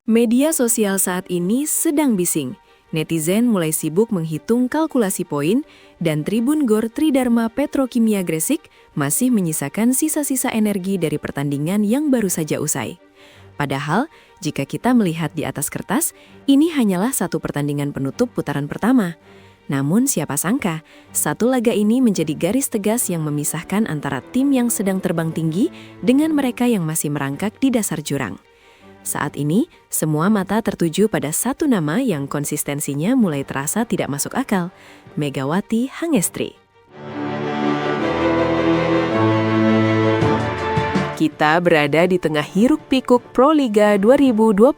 Media sosial saat ini sedang bising. Netizen mulai sibuk menghitung kalkulasi poin, dan Tribun Gor Tridharma Petrokimia Gresik masih menyisakan sisa-sisa energi dari pertandingan yang baru saja usai. Padahal, jika kita melihat di atas kertas, ini hanyalah satu pertandingan penutup putaran pertama. Namun siapa sangka, satu laga ini menjadi garis tegas yang memisahkan antara tim yang sedang terbang tinggi dengan mereka yang masih merangkak di dasar jurang. Saat ini, semua mata tertuju pada satu nama yang konsistensinya mulai terasa tidak masuk akal, Megawati Hangestri. Kita berada di tengah hiruk-pikuk Proliga 2026.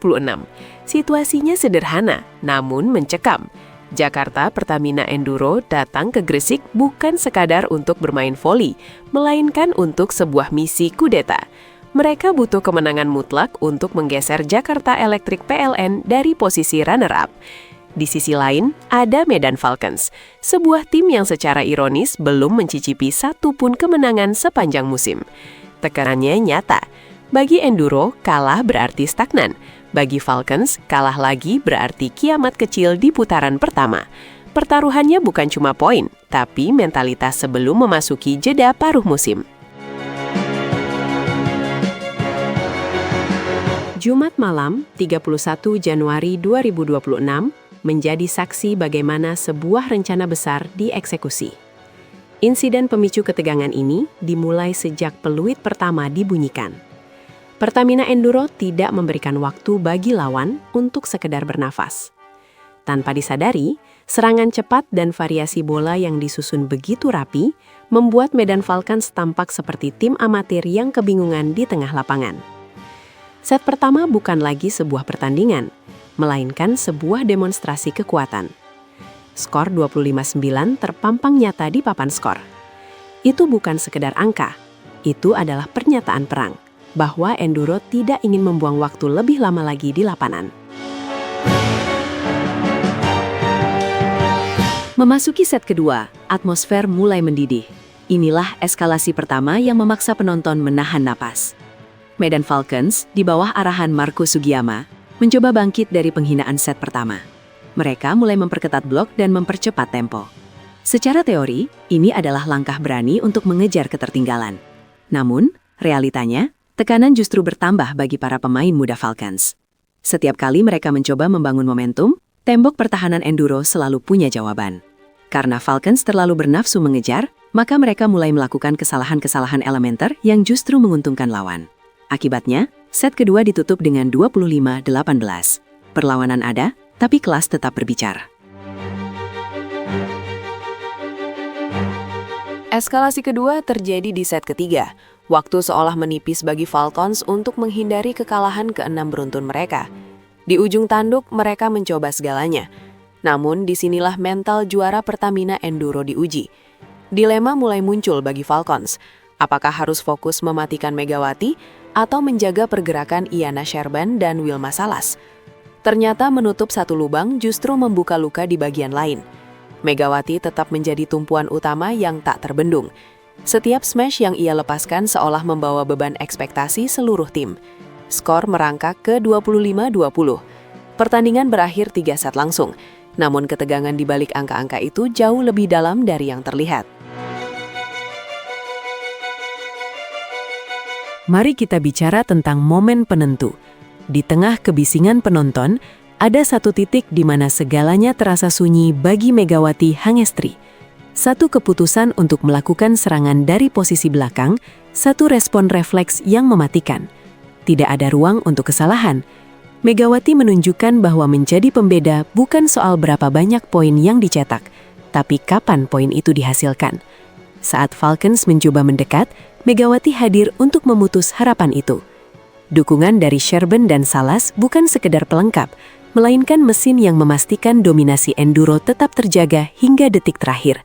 Situasinya sederhana, namun mencekam. Jakarta Pertamina Enduro datang ke Gresik bukan sekadar untuk bermain voli, melainkan untuk sebuah misi kudeta. Mereka butuh kemenangan mutlak untuk menggeser Jakarta Electric PLN dari posisi runner-up. Di sisi lain, ada Medan Falcons, sebuah tim yang secara ironis belum mencicipi satu pun kemenangan sepanjang musim. Tekanannya nyata. Bagi Enduro, kalah berarti stagnan. Bagi Falcons, kalah lagi berarti kiamat kecil di putaran pertama. Pertaruhannya bukan cuma poin, tapi mentalitas sebelum memasuki jeda paruh musim. Jumat malam, 31 Januari 2026, menjadi saksi bagaimana sebuah rencana besar dieksekusi. Insiden pemicu ketegangan ini dimulai sejak peluit pertama dibunyikan. Pertamina Enduro tidak memberikan waktu bagi lawan untuk sekedar bernafas. Tanpa disadari, serangan cepat dan variasi bola yang disusun begitu rapi membuat Medan Falcons tampak seperti tim amatir yang kebingungan di tengah lapangan. Set pertama bukan lagi sebuah pertandingan, melainkan sebuah demonstrasi kekuatan. Skor 25-9 terpampang nyata di papan skor. Itu bukan sekedar angka, itu adalah pernyataan perang, bahwa Enduro tidak ingin membuang waktu lebih lama lagi di lapangan. Memasuki set kedua, atmosfer mulai mendidih. Inilah eskalasi pertama yang memaksa penonton menahan napas. Medan Falcons, di bawah arahan Marco Sugiyama, mencoba bangkit dari penghinaan set pertama. Mereka mulai memperketat blok dan mempercepat tempo. Secara teori, ini adalah langkah berani untuk mengejar ketertinggalan. Namun, realitanya, tekanan justru bertambah bagi para pemain muda Falcons. Setiap kali mereka mencoba membangun momentum, tembok pertahanan Enduro selalu punya jawaban. Karena Falcons terlalu bernafsu mengejar, maka mereka mulai melakukan kesalahan-kesalahan elementer yang justru menguntungkan lawan. Akibatnya, set kedua ditutup dengan 25-18. Perlawanan ada, tapi kelas tetap berbicara. Eskalasi kedua terjadi di set ketiga. Waktu seolah menipis bagi Falcons untuk menghindari kekalahan ke-6 beruntun mereka. Di ujung tanduk, mereka mencoba segalanya. Namun, disinilah mental juara Pertamina Enduro diuji. Dilema mulai muncul bagi Falcons. Apakah harus fokus mematikan Megawati atau menjaga pergerakan Iana Sherban dan Wilma Salas? Ternyata menutup satu lubang justru membuka luka di bagian lain. Megawati tetap menjadi tumpuan utama yang tak terbendung. Setiap smash yang ia lepaskan seolah membawa beban ekspektasi seluruh tim. Skor merangkak ke 25-20. Pertandingan berakhir 3 set langsung. Namun ketegangan di balik angka-angka itu jauh lebih dalam dari yang terlihat. Mari kita bicara tentang momen penentu. Di tengah kebisingan penonton, ada satu titik di mana segalanya terasa sunyi bagi Megawati Hangestri. Satu keputusan untuk melakukan serangan dari posisi belakang, satu respon refleks yang mematikan. Tidak ada ruang untuk kesalahan. Megawati menunjukkan bahwa menjadi pembeda bukan soal berapa banyak poin yang dicetak, tapi kapan poin itu dihasilkan. Saat Falcons mencoba mendekat, Megawati hadir untuk memutus harapan itu. Dukungan dari Sherban dan Salas bukan sekedar pelengkap, melainkan mesin yang memastikan dominasi Enduro tetap terjaga hingga detik terakhir.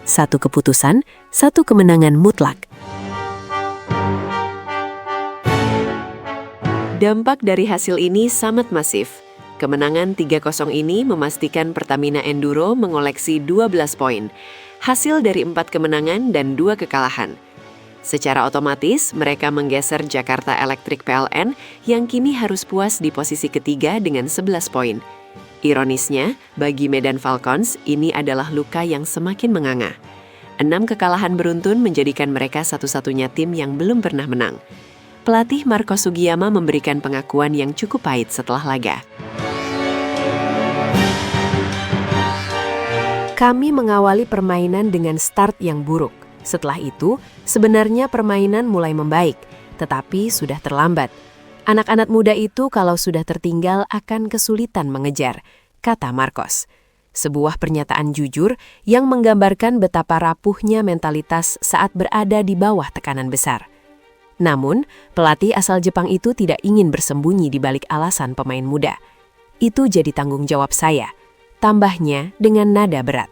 Satu keputusan, satu kemenangan mutlak. Dampak dari hasil ini sangat masif. Kemenangan 3-0 ini memastikan Pertamina Enduro mengoleksi 12 poin, hasil dari 4 kemenangan dan 2 kekalahan. Secara otomatis, mereka menggeser Jakarta Electric PLN yang kini harus puas di posisi ketiga dengan 11 poin. Ironisnya, bagi Medan Falcons, ini adalah luka yang semakin menganga. 6 kekalahan beruntun menjadikan mereka satu-satunya tim yang belum pernah menang. Pelatih Marco Sugiyama memberikan pengakuan yang cukup pahit setelah laga. Kami mengawali permainan dengan start yang buruk. Setelah itu, sebenarnya permainan mulai membaik, tetapi sudah terlambat. Anak-anak muda itu kalau sudah tertinggal akan kesulitan mengejar, kata Marcos. Sebuah pernyataan jujur yang menggambarkan betapa rapuhnya mentalitas saat berada di bawah tekanan besar. Namun, pelatih asal Jepang itu tidak ingin bersembunyi di balik alasan pemain muda. Itu jadi tanggung jawab saya, tambahnya dengan nada berat.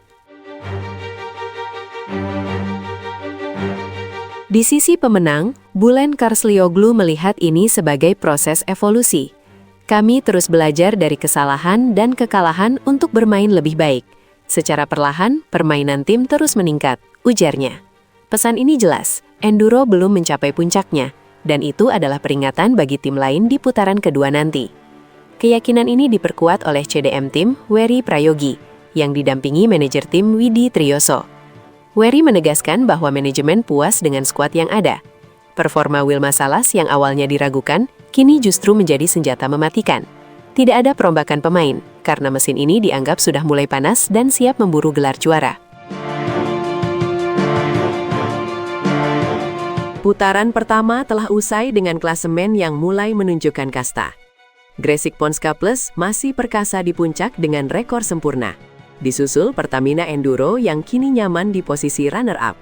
Di sisi pemenang, Bulen Karslioglu melihat ini sebagai proses evolusi. Kami terus belajar dari kesalahan dan kekalahan untuk bermain lebih baik. Secara perlahan, permainan tim terus meningkat, ujarnya. Pesan ini jelas, Enduro belum mencapai puncaknya, dan itu adalah peringatan bagi tim lain di putaran kedua nanti. Keyakinan ini diperkuat oleh CDM tim Wery Prayogi, yang didampingi manajer tim Widi Trioso. Wery menegaskan bahwa manajemen puas dengan skuad yang ada. Performa Wilma Salas yang awalnya diragukan, kini justru menjadi senjata mematikan. Tidak ada perombakan pemain, karena mesin ini dianggap sudah mulai panas dan siap memburu gelar juara. Putaran pertama telah usai dengan klasemen yang mulai menunjukkan kasta. Gresik Ponska Plus masih perkasa di puncak dengan rekor sempurna. Disusul Pertamina Enduro yang kini nyaman di posisi runner-up.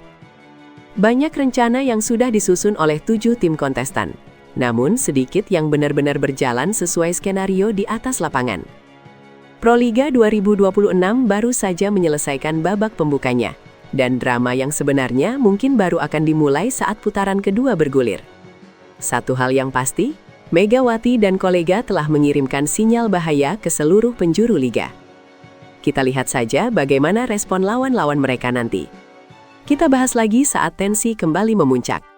Banyak rencana yang sudah disusun oleh 7 tim kontestan. Namun sedikit yang benar-benar berjalan sesuai skenario di atas lapangan. Proliga 2026 baru saja menyelesaikan babak pembukanya. Dan drama yang sebenarnya mungkin baru akan dimulai saat putaran kedua bergulir. Satu hal yang pasti, Megawati dan kolega telah mengirimkan sinyal bahaya ke seluruh penjuru liga. Kita lihat saja bagaimana respon lawan-lawan mereka nanti. Kita bahas lagi saat tensi kembali memuncak.